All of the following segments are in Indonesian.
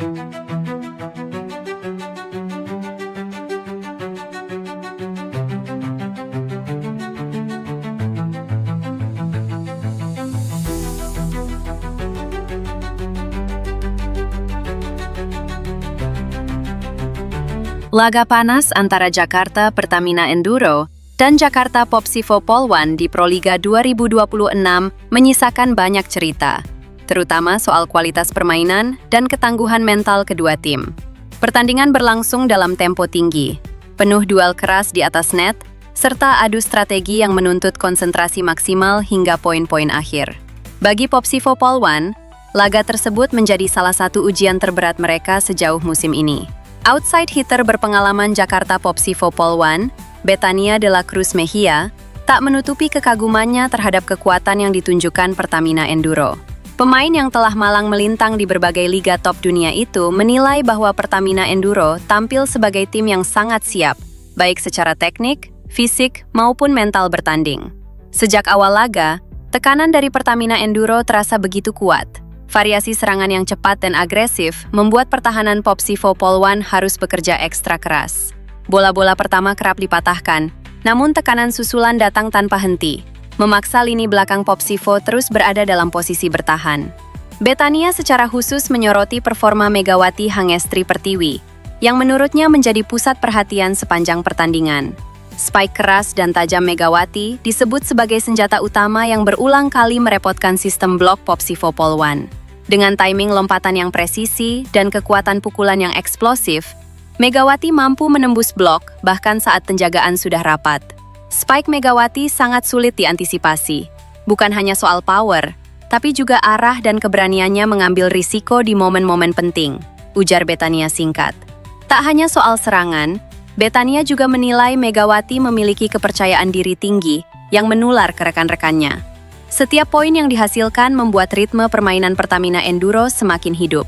Laga panas antara Jakarta Pertamina Enduro dan Jakarta Popsivo Polwan di Proliga 2026 menyisakan banyak cerita, terutama soal kualitas permainan dan ketangguhan mental kedua tim. Pertandingan berlangsung dalam tempo tinggi, penuh duel keras di atas net, serta adu strategi yang menuntut konsentrasi maksimal hingga poin-poin akhir. Bagi Popsivo Polwan, laga tersebut menjadi salah satu ujian terberat mereka sejauh musim ini. Outside hitter berpengalaman Jakarta Popsivo Polwan, Betania de la Cruz Mejia, tak menutupi kekagumannya terhadap kekuatan yang ditunjukkan Pertamina Enduro. Pemain yang telah malang melintang di berbagai liga top dunia itu menilai bahwa Pertamina Enduro tampil sebagai tim yang sangat siap, baik secara teknik, fisik, maupun mental bertanding. Sejak awal laga, tekanan dari Pertamina Enduro terasa begitu kuat. Variasi serangan yang cepat dan agresif membuat pertahanan Popsivo Polwan harus bekerja ekstra keras. Bola-bola pertama kerap dipatahkan, namun tekanan susulan datang tanpa henti, memaksa lini belakang Popsivo terus berada dalam posisi bertahan. Betania secara khusus menyoroti performa Megawati Hangestri Pertiwi, yang menurutnya menjadi pusat perhatian sepanjang pertandingan. Spike keras dan tajam Megawati disebut sebagai senjata utama yang berulang kali merepotkan sistem blok Popsivo Polwan. Dengan timing lompatan yang presisi dan kekuatan pukulan yang eksplosif, Megawati mampu menembus blok bahkan saat penjagaan sudah rapat. Spike Megawati sangat sulit diantisipasi. Bukan hanya soal power, tapi juga arah dan keberaniannya mengambil risiko di momen-momen penting, ujar Betania singkat. Tak hanya soal serangan, Betania juga menilai Megawati memiliki kepercayaan diri tinggi yang menular ke rekan-rekannya. Setiap poin yang dihasilkan membuat ritme permainan Pertamina Enduro semakin hidup.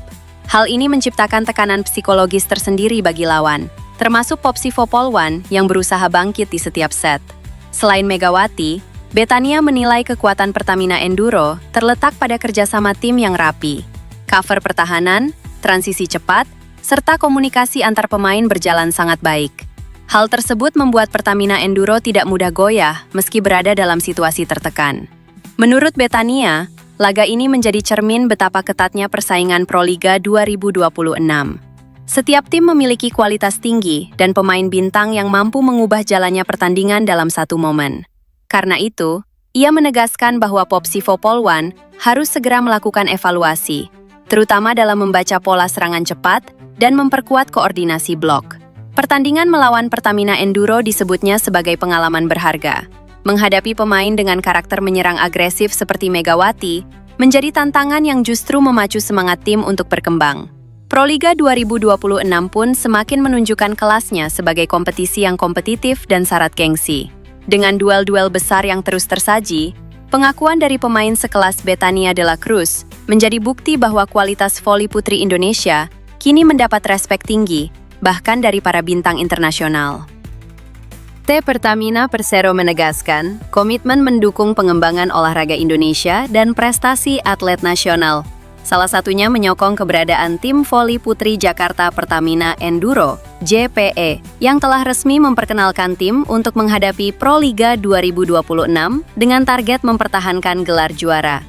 Hal ini menciptakan tekanan psikologis tersendiri bagi lawan, termasuk Popsivo Polwan yang berusaha bangkit di setiap set. Selain Megawati, Betania menilai kekuatan Pertamina Enduro terletak pada kerjasama tim yang rapi. Cover pertahanan, transisi cepat, serta komunikasi antar pemain berjalan sangat baik. Hal tersebut membuat Pertamina Enduro tidak mudah goyah meski berada dalam situasi tertekan. Menurut Betania, laga ini menjadi cermin betapa ketatnya persaingan Proliga 2026. Setiap tim memiliki kualitas tinggi dan pemain bintang yang mampu mengubah jalannya pertandingan dalam satu momen. Karena itu, ia menegaskan bahwa Popsivo Polwan harus segera melakukan evaluasi, terutama dalam membaca pola serangan cepat dan memperkuat koordinasi blok. Pertandingan melawan Pertamina Enduro disebutnya sebagai pengalaman berharga. Menghadapi pemain dengan karakter menyerang agresif seperti Megawati menjadi tantangan yang justru memacu semangat tim untuk berkembang. Proliga 2026 pun semakin menunjukkan kelasnya sebagai kompetisi yang kompetitif dan syarat gengsi. Dengan duel-duel besar yang terus tersaji, pengakuan dari pemain sekelas Betania de la Cruz menjadi bukti bahwa kualitas voli putri Indonesia kini mendapat respek tinggi, bahkan dari para bintang internasional. PT Pertamina Persero menegaskan komitmen mendukung pengembangan olahraga Indonesia dan prestasi atlet nasional. Salah satunya menyokong keberadaan tim voli putri Jakarta Pertamina Enduro, JPE, yang telah resmi memperkenalkan tim untuk menghadapi Proliga 2026 dengan target mempertahankan gelar juara.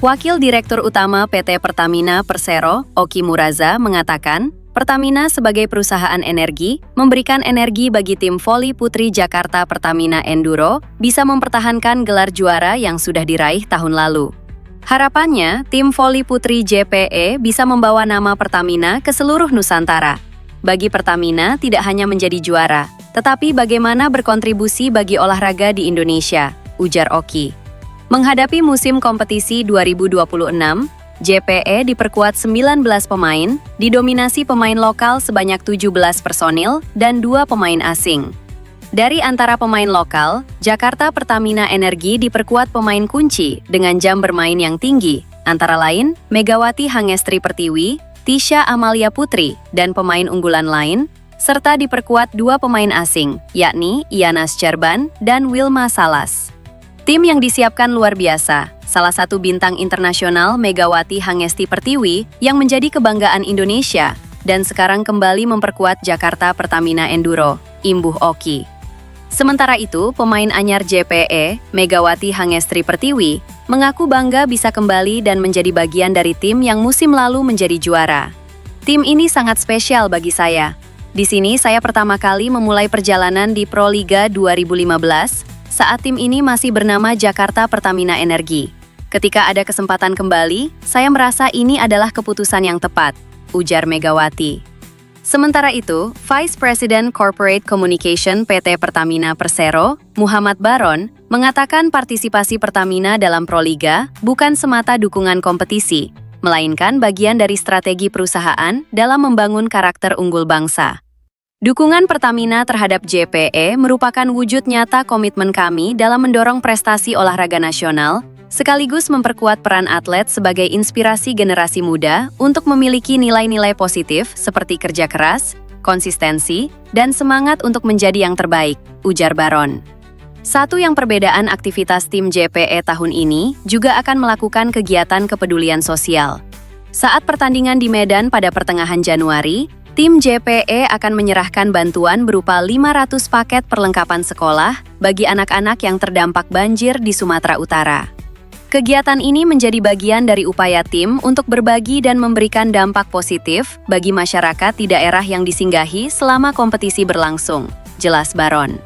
Wakil Direktur Utama PT Pertamina Persero, Oki Muraza, mengatakan, Pertamina sebagai perusahaan energi memberikan energi bagi tim voli putri Jakarta Pertamina Enduro bisa mempertahankan gelar juara yang sudah diraih tahun lalu. Harapannya, tim voli putri JPE bisa membawa nama Pertamina ke seluruh Nusantara. Bagi Pertamina tidak hanya menjadi juara, tetapi bagaimana berkontribusi bagi olahraga di Indonesia, ujar Oki. Menghadapi musim kompetisi 2026, JPE diperkuat 19 pemain, didominasi pemain lokal sebanyak 17 personil dan 2 pemain asing. Dari antara pemain lokal, Jakarta Pertamina Energi diperkuat pemain kunci dengan jam bermain yang tinggi, antara lain Megawati Hangestri Pertiwi, Tisha Amalia Putri, dan pemain unggulan lain, serta diperkuat 2 pemain asing, yakni Iana Scerban dan Wilma Salas. Tim yang disiapkan luar biasa, salah satu bintang internasional Megawati Hangesti Pertiwi yang menjadi kebanggaan Indonesia dan sekarang kembali memperkuat Jakarta Pertamina Enduro, Imbuh Oki. Sementara itu, pemain anyar JPE, Megawati Hangesti Pertiwi, mengaku bangga bisa kembali dan menjadi bagian dari tim yang musim lalu menjadi juara. Tim ini sangat spesial bagi saya. Di sini saya pertama kali memulai perjalanan di Proliga 2015, saat tim ini masih bernama Jakarta Pertamina Energi. Ketika ada kesempatan kembali, saya merasa ini adalah keputusan yang tepat, ujar Megawati. Sementara itu, Vice President Corporate Communication PT Pertamina Persero, Muhammad Baron, mengatakan partisipasi Pertamina dalam Proliga bukan semata dukungan kompetisi, melainkan bagian dari strategi perusahaan dalam membangun karakter unggul bangsa. Dukungan Pertamina terhadap JPE merupakan wujud nyata komitmen kami dalam mendorong prestasi olahraga nasional, sekaligus memperkuat peran atlet sebagai inspirasi generasi muda untuk memiliki nilai-nilai positif seperti kerja keras, konsistensi, dan semangat untuk menjadi yang terbaik, ujar Baron. Satu yang perbedaan aktivitas tim JPE tahun ini juga akan melakukan kegiatan kepedulian sosial. Saat pertandingan di Medan pada pertengahan Januari, tim JPE akan menyerahkan bantuan berupa 500 paket perlengkapan sekolah bagi anak-anak yang terdampak banjir di Sumatera Utara. Kegiatan ini menjadi bagian dari upaya tim untuk berbagi dan memberikan dampak positif bagi masyarakat di daerah yang disinggahi selama kompetisi berlangsung, jelas Baron.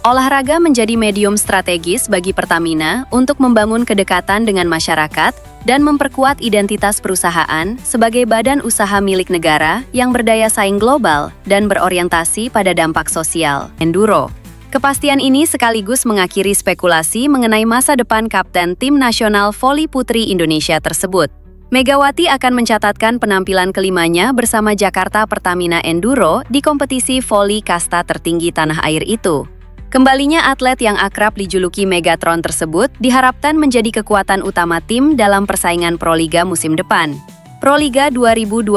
Olahraga menjadi medium strategis bagi Pertamina untuk membangun kedekatan dengan masyarakat dan memperkuat identitas perusahaan sebagai badan usaha milik negara yang berdaya saing global dan berorientasi pada dampak sosial, enduro. Kepastian ini sekaligus mengakhiri spekulasi mengenai masa depan kapten tim nasional voli putri Indonesia tersebut. Megawati akan mencatatkan penampilan kelimanya bersama Jakarta Pertamina Enduro di kompetisi voli kasta tertinggi tanah air itu. Kembalinya atlet yang akrab dijuluki Megatron tersebut diharapkan menjadi kekuatan utama tim dalam persaingan Proliga musim depan. Proliga 2026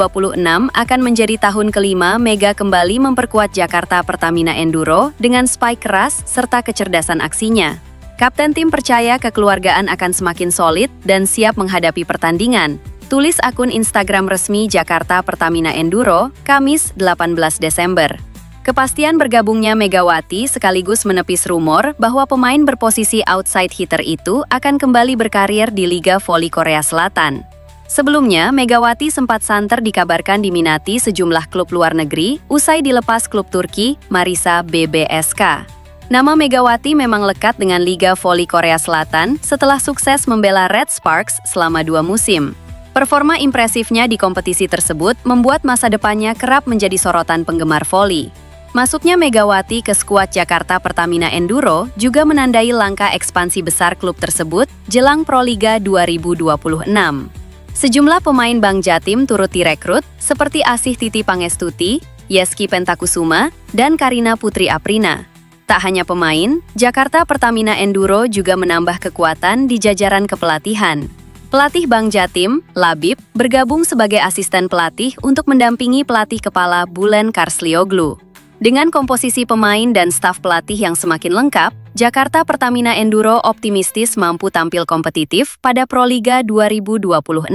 akan menjadi tahun kelima Mega kembali memperkuat Jakarta Pertamina Enduro dengan spike keras serta kecerdasan aksinya. Kapten tim percaya kekeluargaan akan semakin solid dan siap menghadapi pertandingan, tulis akun Instagram resmi Jakarta Pertamina Enduro, Kamis 18 Desember. Kepastian bergabungnya Megawati sekaligus menepis rumor bahwa pemain berposisi outside hitter itu akan kembali berkarir di Liga Voli Korea Selatan. Sebelumnya, Megawati sempat santer dikabarkan diminati sejumlah klub luar negeri usai dilepas klub Turki, Marisa BBSK. Nama Megawati memang lekat dengan Liga Voli Korea Selatan setelah sukses membela Red Sparks selama 2 musim. Performa impresifnya di kompetisi tersebut membuat masa depannya kerap menjadi sorotan penggemar voli. Masuknya Megawati ke skuad Jakarta Pertamina Enduro juga menandai langkah ekspansi besar klub tersebut jelang Proliga 2026. Sejumlah pemain Bank Jatim turut direkrut, seperti Asih Titi Pangestuti, Yeski Pentakusuma, dan Karina Putri Aprina. Tak hanya pemain, Jakarta Pertamina Enduro juga menambah kekuatan di jajaran kepelatihan. Pelatih Bank Jatim, Labib, bergabung sebagai asisten pelatih untuk mendampingi pelatih kepala Bulen Karslioglu. Dengan komposisi pemain dan staf pelatih yang semakin lengkap, Jakarta Pertamina Enduro optimistis mampu tampil kompetitif pada Proliga 2026.